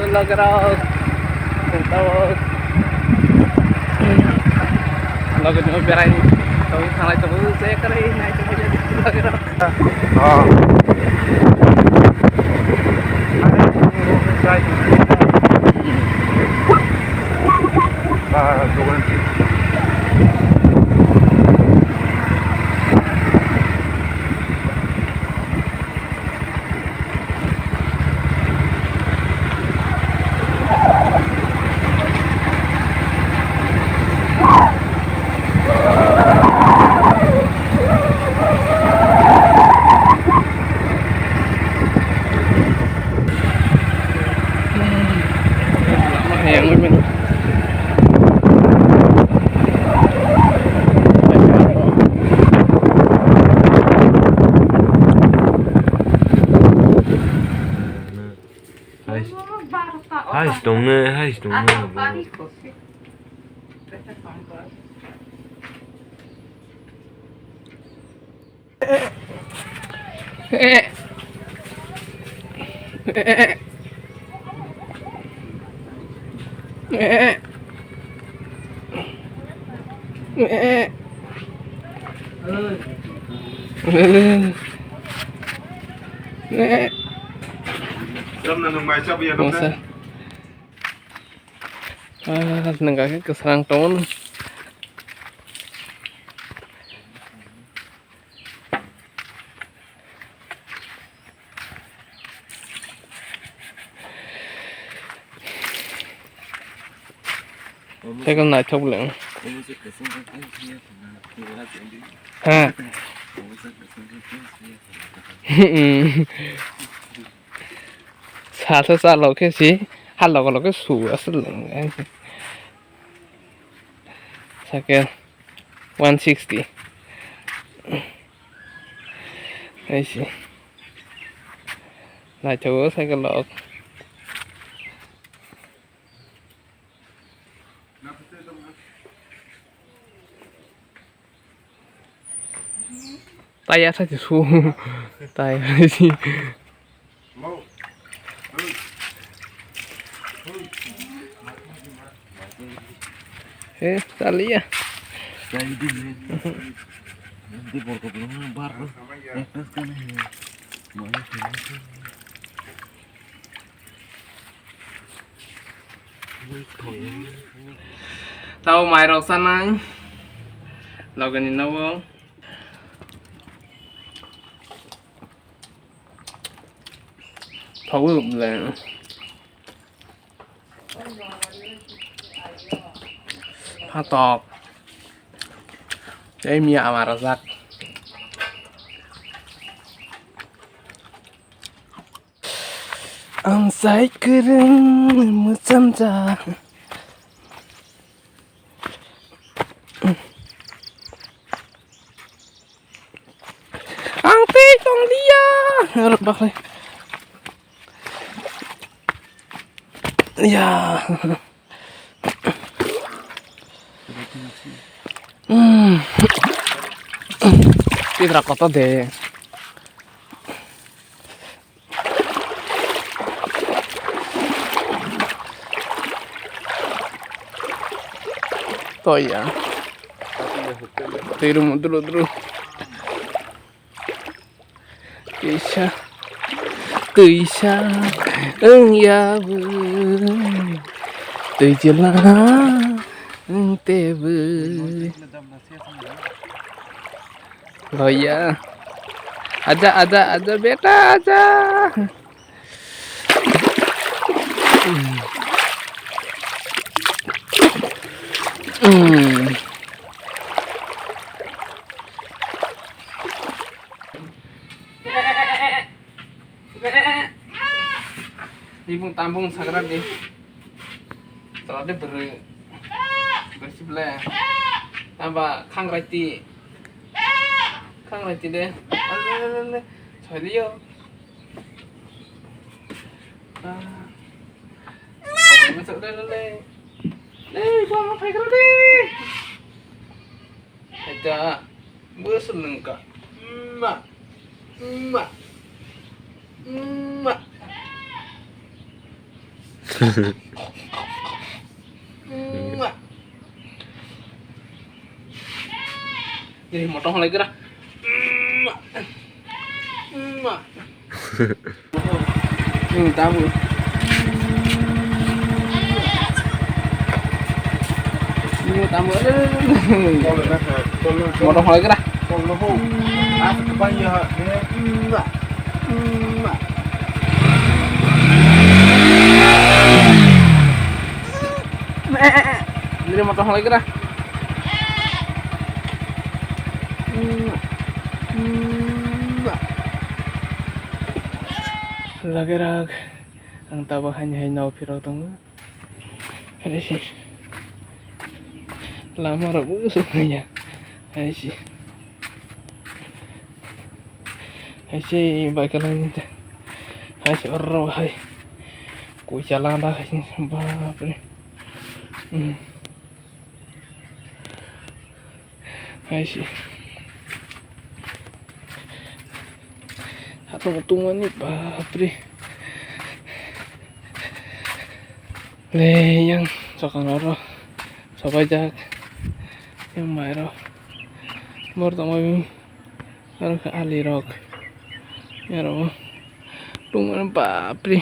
Logros, Tentog, logos mau berain, tapi salah itu saya keren, naik cuma jadi logros. Oh. Ah, tuan. Yang mình Hai stunge, hai stunge. Jom na nung mai sab ya nung Masa nenggaknya keserang tahun thế con này thâu lượng ha xa xa lâu cái gì hát lâu cái sủ ở sân lượng anh sao kêu 160 đây gì lại chỗ sai cái lọ tay á sao chỉ xu tay gì eh tali ya Nanti baru belum baru. Terus kan tao mày rồi sao anh lâu gần nhìn đâu không thấu lụm là pha tọt cái mía mà ra giặc ang say kering macam dah ang teh tong dia harap bakal ya Pitra kota deh oh ya tiru dulu Kisah ya từ chiều lá tê vơi rồi ya ada beta aja Ibung tampung sakrat nih. Setelah bersebelah. Tambah kang rati deh. Ale. Sorry yo. Masuk le. Gua mau pakai deh. Ada berseneng kak. Mak. Jadi motong lagi dah. Tamu. Ini tamu. Motong lagi dah. Jadi motong lagi dah. Lagi-lag ang tabahan niya ay naupiraw tong ada sih lama rabu semuanya ada sih bakalan niya ada sih orang hay ku jalan dah ini apa nih ada sih atau ketungan nih papri le yang sokang loro sopajak yang mairo mor tamo karo ke alirok ya ro tungan papri